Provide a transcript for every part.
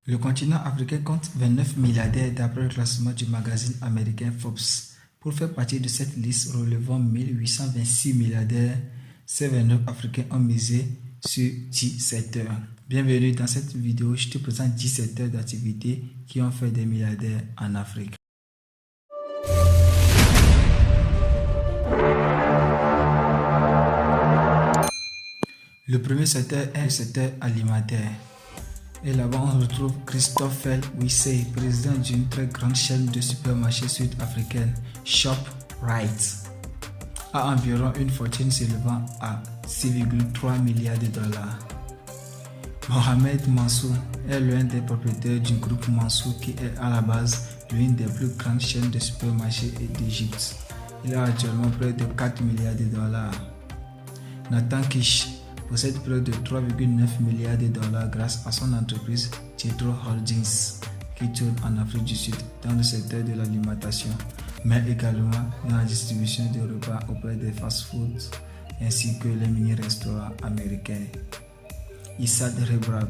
Le continent africain compte 29 milliardaires d'après le classement du magazine américain Forbes. Pour faire partie de cette liste relevant 1826 milliardaires, ces 29 Africains ont misé sur 10 secteurs. Bienvenue dans cette vidéo, je te présente 10 secteurs d'activité qui ont fait des milliardaires en Afrique. Le premier secteur est le secteur alimentaire. Et là-bas, on retrouve Christopher Wissey, président d'une très grande chaîne de supermarchés sud-africaine, ShopRite, a environ une fortune s'élevant à 6,3 milliards de dollars. Mohamed Mansour est l'un des propriétaires du groupe Mansour qui est à la base l'une des plus grandes chaînes de supermarchés d'Égypte. Il a actuellement près de 4 milliards de dollars. Nathan Kish possède près de 3,9 milliards de dollars grâce à son entreprise Jethro Holdings qui tourne en Afrique du Sud dans le secteur de l'alimentation, mais également dans la distribution de repas auprès des fast-foods ainsi que les mini-restaurants américains. Issad Rebrab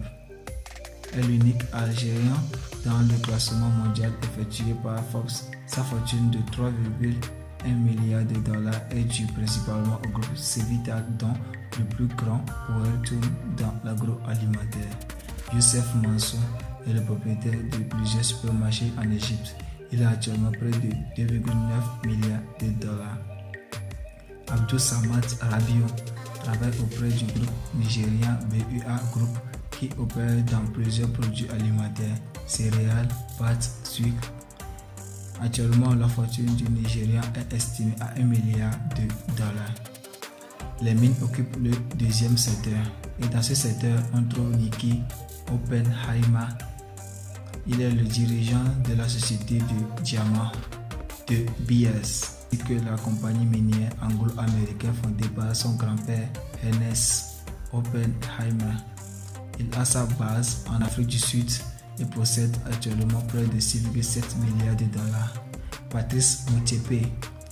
est l'unique Algérien dans le classement mondial effectué par Forbes. Sa fortune de 3,1 milliards de dollars est due principalement au groupe Cevita, dont le plus grand tourne dans l'agroalimentaire. Youssef Mansour est le propriétaire de plusieurs supermarchés en Égypte. Il a actuellement près de 2,9 milliards de dollars. Abdou Samad Rabiou travaille auprès du groupe nigérien BUA Group qui opère dans plusieurs produits alimentaires, céréales, pâtes, sucre. Actuellement, la fortune du Nigérian est estimée à 1 milliard de dollars. Les mines occupent le deuxième secteur et dans ce secteur, on trouve Nicky Oppenheimer. Il est le dirigeant de la société de diamants de BS, ainsi que la compagnie minière anglo-américaine fondée par son grand-père Ernest Oppenheimer. Il a sa base en Afrique du Sud et possède actuellement près de 6,7 milliards de dollars. Patrice Motsepe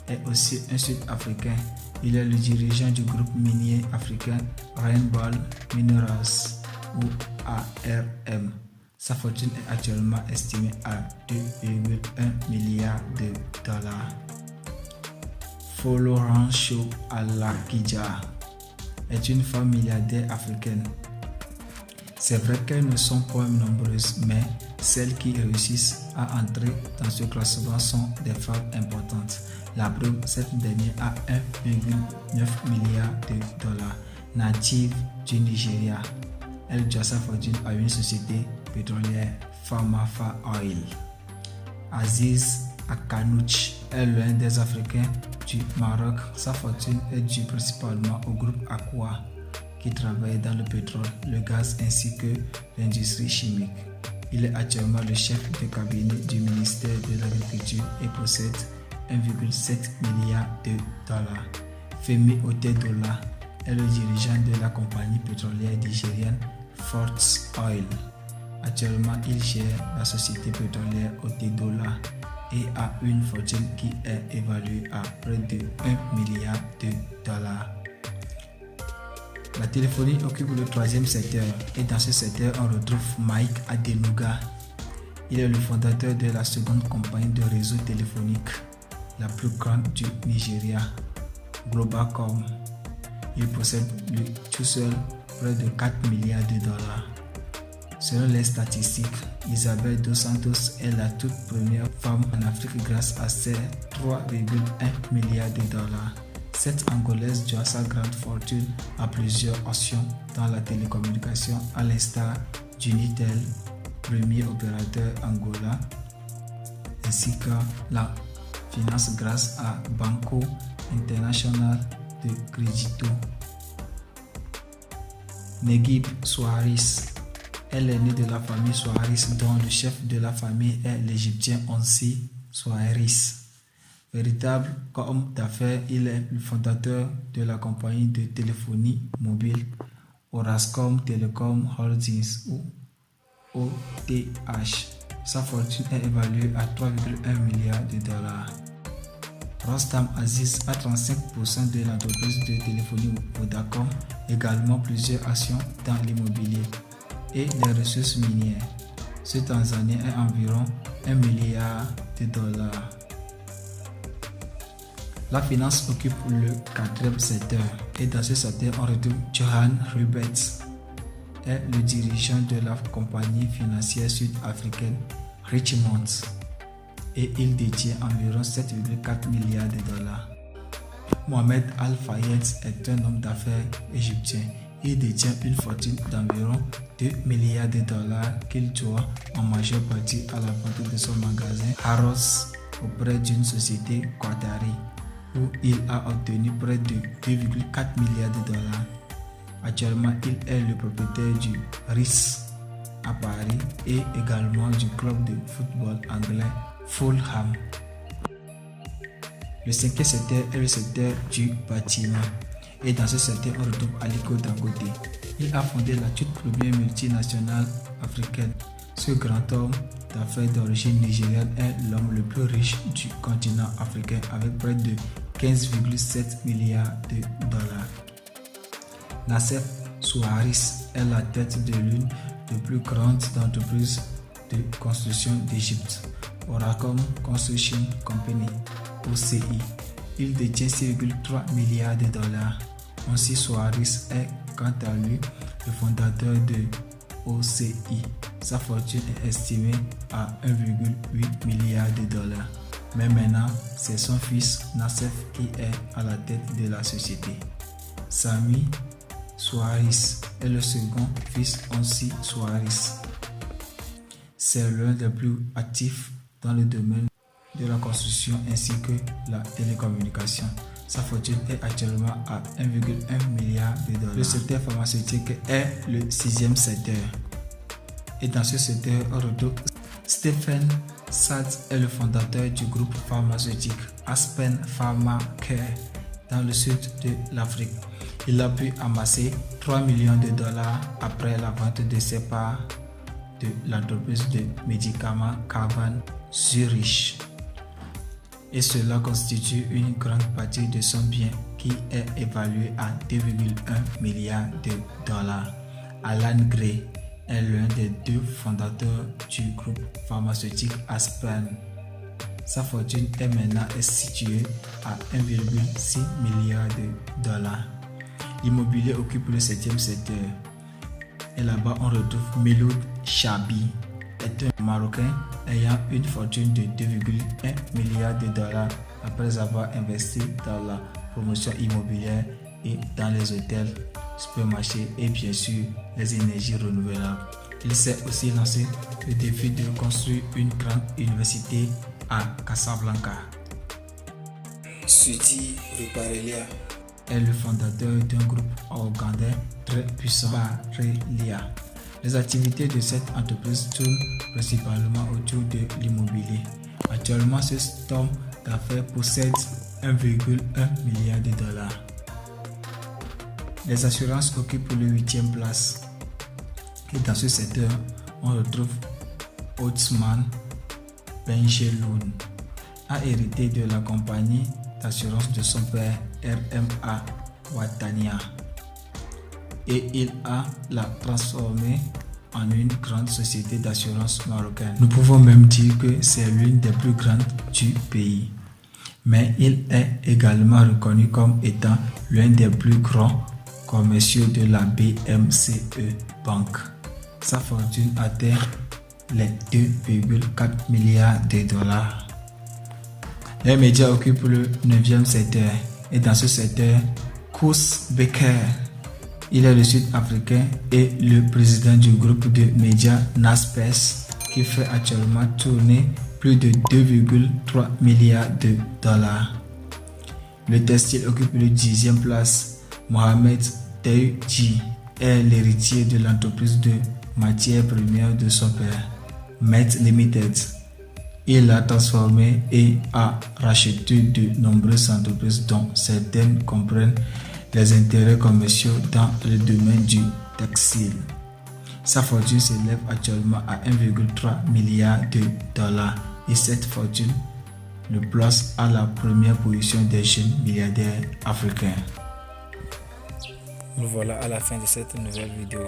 est aussi un Sud-Africain. Il est le dirigeant du groupe minier africain Rainbow Minerals ou ARM. Sa fortune est actuellement estimée à 2,1 milliards de dollars. Florencio Alakija est une femme milliardaire africaine. C'est vrai qu'elles ne sont pas nombreuses, mais celles qui réussissent à entrer dans ce classement sont des femmes importantes. La preuve, cette dernière a 1,9 milliard de dollars. Native du Nigeria, elle doit sa fortune à une société pétrolière, Famafa Oil. Aziz Akanouch est l'un des Africains du Maroc. Sa fortune est due principalement au groupe Aqua qui travaille dans le pétrole, le gaz ainsi que l'industrie chimique. Il est actuellement le chef de cabinet du ministère de l'Agriculture et possède 1,7 milliard de dollars. Femi Otedola est le dirigeant de la compagnie pétrolière nigérienne Forts Oil. Actuellement, il gère la société pétrolière Otedola et a une fortune qui est évaluée à près de 1 milliard de dollars. La téléphonie occupe le troisième secteur et dans ce secteur, on retrouve Mike Adenuga. Il est le fondateur de la seconde compagnie de réseau téléphonique, la plus grande du Nigeria, Globacom. Il possède lui tout seul près de 4 milliards de dollars. Selon les statistiques, Isabel Dos Santos est la toute première femme en Afrique grâce à ses 3,1 milliards de dollars. Cette Angolaise doit sa grande fortune à plusieurs actions dans la télécommunication, à l'instar d'Unitel, premier opérateur Angola, ainsi qu'à la finance grâce à Banco International de Crédito. Negib Soares est l'aîné de la famille Soares dont le chef de la famille est l'Égyptien Onsi Soares. Véritable homme d'affaires, il est le fondateur de la compagnie de téléphonie mobile Orascom Telecom Holdings ou OTH. Sa fortune est évaluée à 3,1 milliards de dollars. Rostam Aziz a 35% de l'entreprise de téléphonie Vodacom, également plusieurs actions dans l'immobilier et les ressources minières. ce Tanzanien est environ 1 milliard de dollars. La finance occupe le 4e secteur et dans ce secteur on retrouve Johan Rupert, est le dirigeant de la compagnie financière sud-africaine Richemont et il détient environ 7,4 milliards de dollars. Mohamed Al-Fayed est un homme d'affaires égyptien. Il détient une fortune d'environ 2 milliards de dollars qu'il doit en majeure partie à la vente de son magasin Harrods auprès d'une société qatari où il a obtenu près de 2,4 milliards de dollars. Actuellement, il est le propriétaire du Ritz à Paris et également du club de football anglais Fulham. Le 5e secteur est le secteur du bâtiment et dans ce secteur on retrouve Aliko Dangote. Il a fondé la toute première multinationale africaine. Ce grand homme d'affaires d'origine nigériane est l'homme le plus riche du continent africain avec près de 15,7 milliards de dollars. Nassef Souharis est la tête de l'une des plus grandes entreprises de construction d'Égypte, Oracom Construction Company, OCI. Il détient 6,3 milliards de dollars. Onsi Souharis est quant à lui le fondateur de OCI. Sa fortune est estimée à 1,8 milliard de dollars. Mais maintenant, c'est son fils Nassef qui est à la tête de la société. Sami Souharis est le second fils Onsi Souharis. C'est l'un des plus actifs dans le domaine de la construction ainsi que la télécommunication. Sa fortune est actuellement à 1,1 milliard de dollars. Le secteur pharmaceutique est le 6e secteur. Et dans ce secteur, on retrouve Stephen Satz est le fondateur du groupe pharmaceutique Aspen Pharmacare dans le sud de l'Afrique. Il a pu amasser 3 millions de dollars après la vente de ses parts de l'entreprise de médicaments Cavan Zurich. Et cela constitue une grande partie de son bien qui est évalué à 2,1 milliards de dollars. Alan Gray est l'un des 2 fondateurs du groupe pharmaceutique Aspen. Sa fortune est maintenant située à 1,6 milliard de dollars. L'immobilier occupe le 7e secteur. Et là-bas, on retrouve Miloud Chabi, est un Marocain ayant une fortune de 2,1 milliards de dollars après avoir investi dans la promotion immobilière et dans les hôtels, supermarchés et bien sûr les énergies renouvelables. Il s'est aussi lancé le défi de construire une grande université à Casablanca. Sudi Ruparelia est le fondateur d'un groupe ougandais très puissant, Barelia. Les activités de cette entreprise tournent principalement autour de l'immobilier. Actuellement, cet homme d'affaires possède 1,1 milliard de dollars. Les assurances occupent le 8e place. Et dans ce secteur, on retrouve Othman Benjeloun, a hérité de la compagnie d'assurance de son père RMA Watania et il a la transformée en une grande société d'assurance marocaine. Nous pouvons même dire que c'est l'une des plus grandes du pays. Mais il est également reconnu comme étant l'un des plus grands commerciaux de la BMCE Bank. Sa fortune atteint les 2,4 milliards de dollars. Les médias occupent le 9e secteur et dans ce secteur, Koos Bekker, il est le Sud-Africain et le président du groupe de médias Naspers qui fait actuellement tourner plus de 2,3 milliards de dollars. Le textile occupe le 10e place. Mohamed Teuji est l'héritier de l'entreprise de matières premières de son père, Met Limited. Il l'a transformé et a racheté de nombreuses entreprises dont certaines comprennent les intérêts commerciaux dans le domaine du textile. Sa fortune s'élève actuellement à 1,3 milliard de dollars et cette fortune le place à la première position des jeunes milliardaires africains. Nous voilà à la fin de cette nouvelle vidéo.